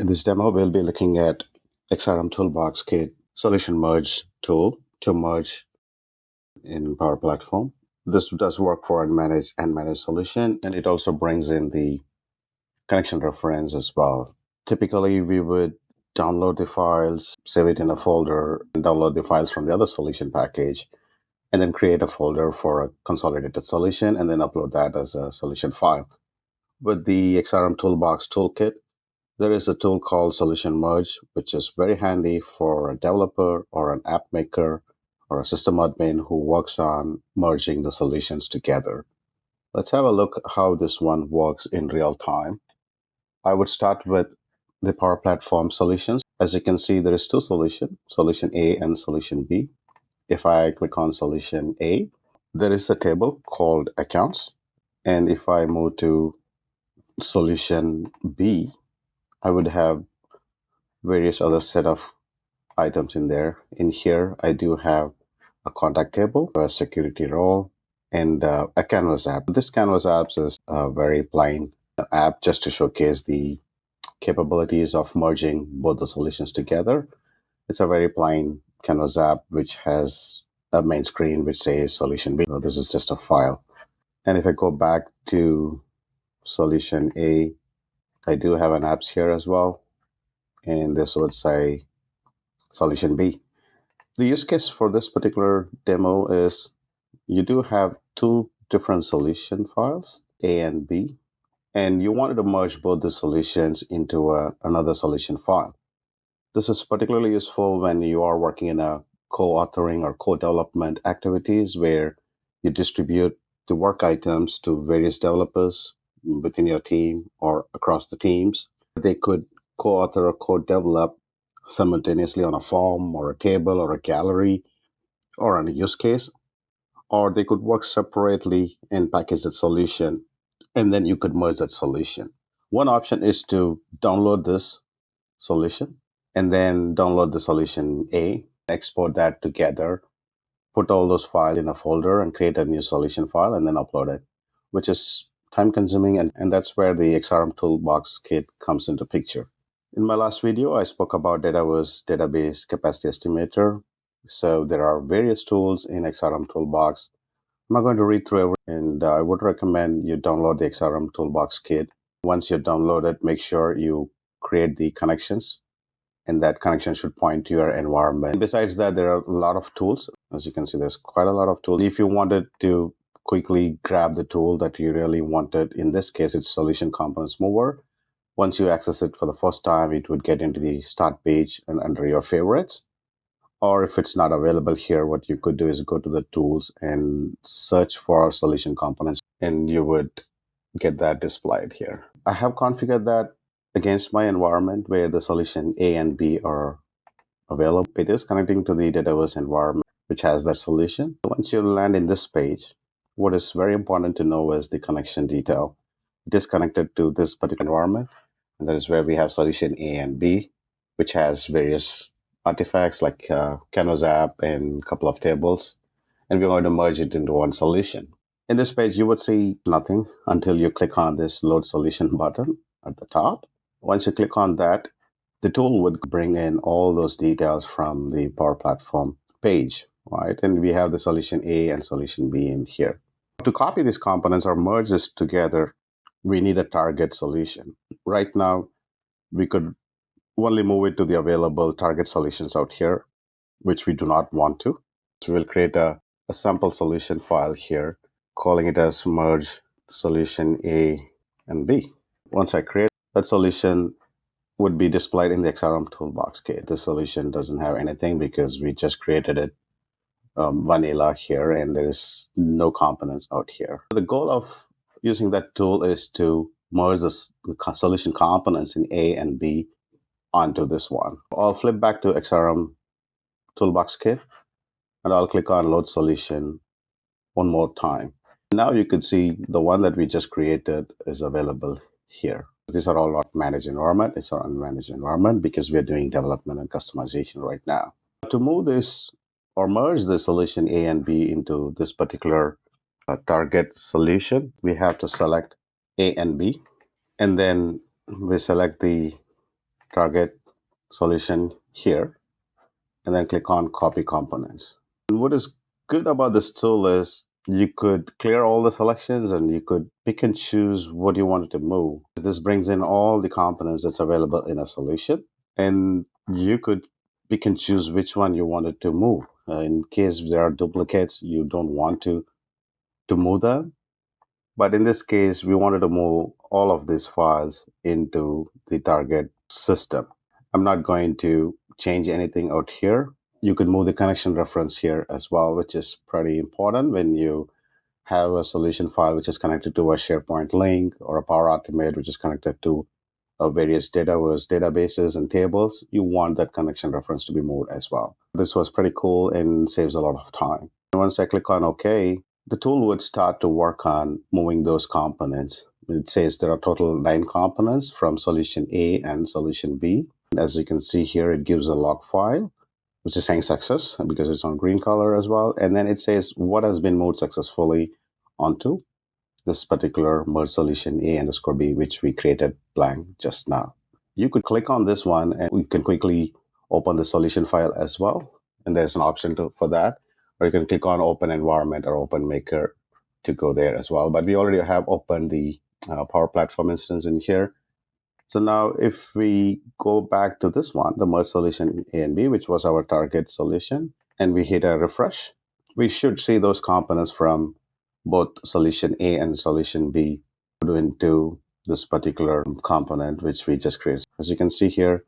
In this demo, we'll be looking at XRM Toolbox Kit Solution Merge tool to merge in Power Platform. This does work for unmanaged and managed solution, and it also brings in the connection reference as well. Typically, we would download the files, save it in a folder, and download the files from the other solution package, and then create a folder for a consolidated solution, and then upload that as a solution file. With the XRM Toolbox Toolkit, there is a tool called Solution Merge, which is very handy for a developer or an app maker or a system admin who works on merging the solutions together. Let's have a look how this one works in real time. I would start with the Power Platform solutions. As you can see, there is two solutions, Solution A and Solution B. If I click on Solution A, there is a table called Accounts. And if I move to Solution B, I would have various other set of items in there. In here, I do have a contact table, a security role, and a Canvas app. This Canvas app is a very plain app just to showcase the capabilities of merging both the solutions together. It's a very plain Canvas app which has a main screen which says Solution B. So this is just a file. And if I go back to Solution A, I do have an apps here as well. And this would say Solution B. The use case for this particular demo is you do have two different solution files, A and B, and you wanted to merge both the solutions into another solution file. This is particularly useful when you are working in a co-authoring or co-development activities where you distribute the work items to various developers within your team or across the teams. They could co-author or co-develop simultaneously on a form or a table or a gallery or on a use case, or they could work separately and package that solution, and then you could merge that solution. One option is to download this solution and then download the solution A, export that together, put all those files in a folder and create a new solution file and then upload it, which is time consuming, and that's where the XRM Toolbox Kit comes into picture. In my last video, I spoke about Dataverse Database Capacity Estimator. So there are various tools in XRM Toolbox. I'm not going to read through everything, and I would recommend you download the XRM Toolbox Kit. Once you download it, make sure you create the connections, and that connection should point to your environment. And besides that, there are a lot of tools. As you can see, there's quite a lot of tools. If you wanted to quickly grab the tool that you really wanted, in this case, it's Solution Components Mover. Once you access it for the first time, it would get into the start page and under your favorites. Or if it's not available here, what you could do is go to the tools and search for solution components, and you would get that displayed here. I have configured that against my environment where the solution A and B are available. It is connecting to the Dataverse environment, which has that solution. Once you land in this page, what is very important to know is the connection detail. It is connected to this particular environment, and that is where we have solution A and B, which has various artifacts like Canvas app and a couple of tables, and we're going to merge it into one solution. In this page, you would see nothing until you click on this Load Solution button at the top. Once you click on that, the tool would bring in all those details from the Power Platform page, right? And we have the solution A and solution B in here. To copy these components or merge this together, we need a target solution. Right now, we could only move it to the available target solutions out here, which we do not want to. So we'll create a sample solution file here, calling it as merge solution A and B. Once I create that solution, would be displayed in the XRM Toolbox Kit. The solution doesn't have anything because we just created it vanilla here, and there's no components out here. The goal of using that tool is to merge the solution components in A and B onto this one. I'll flip back to XRM Toolbox Kit, and I'll click on Load Solution one more time. Now you could see the one that we just created is available here. These are all not managed environment. It's our unmanaged environment because we're doing development and customization right now. To move this or merge the solution A and B into this particular target solution, we have to select A and B, and then we select the target solution here, and then click on copy components. And what is good about this tool is you could clear all the selections and you could pick and choose what you wanted to move. This brings in all the components that's available in a solution, and you could pick and choose which one you wanted to move. In case there are duplicates, you don't want to move them. But in this case, we wanted to move all of these files into the target system. I'm not going to change anything out here. You could move the connection reference here as well, which is pretty important when you have a solution file which is connected to a SharePoint link or a Power Automate, which is connected to various databases and tables. You want that connection reference to be moved as well. This was pretty cool and saves a lot of time. And once I click on OK, the tool would start to work on moving those components. It says there are total 9 components from solution A and solution B. As you can see here, it gives a log file, which is saying success because it's on green color as well. And then it says what has been moved successfully onto this particular merge solution A_B, which we created blank just now. You could click on this one and we can quickly open the solution file as well. And there's an option for that. Or you can click on open environment or open maker to go there as well. But we already have opened the Power Platform instance in here. So now if we go back to this one, the merge solution A and B, which was our target solution, and we hit a refresh, we should see those components from both solution A and solution B go into this particular component which we just created. As you can see here,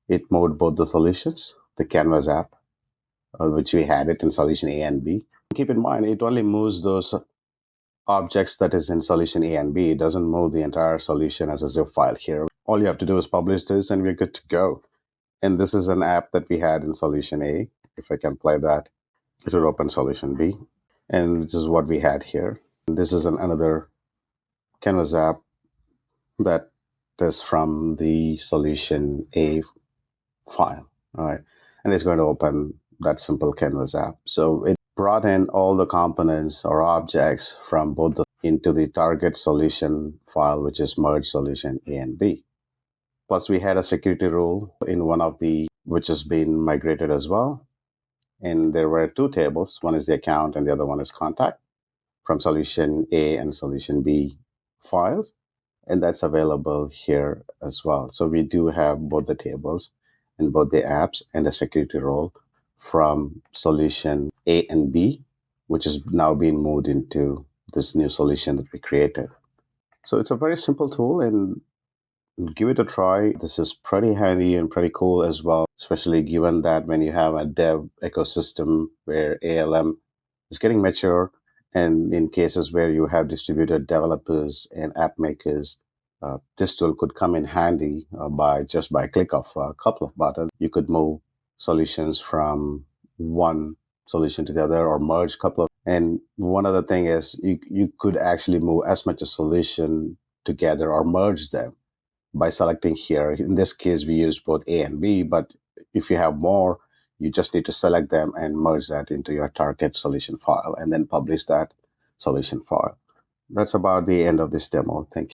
it moved both the solutions, the Canvas app, which we had it in solution A and B. Keep in mind, it only moves those objects that is in solution A and B. It doesn't move the entire solution as a zip file here. All you have to do is publish this and we're good to go. And this is an app that we had in solution A. If I can play that, it will open solution B. And this is what we had here. And this is another Canvas app that is from the solution A file. All right. And it's going to open that simple Canvas app. So it brought in all the components or objects from both into the target solution file, which is merge solution A and B. Plus, we had a security rule in one of the, which has been migrated as well. And there were 2 tables. One is the account and the other one is contact from solution A and solution B files. And that's available here as well. So we do have both the tables and both the apps and a security role from solution A and B, which is now being moved into this new solution that we created. So it's a very simple tool and give it a try. This is pretty handy and pretty cool as well, especially given that when you have a dev ecosystem where ALM is getting mature, and in cases where you have distributed developers and app makers, this tool could come in handy by click of a couple of buttons. You could move solutions from one solution to the other or merge a couple of. And one other thing is you could actually move as much as solution together or merge them by selecting here. In this case, we used both A and B, but if you have more, you just need to select them and merge that into your target solution file and then publish that solution file. That's about the end of this demo. Thank you.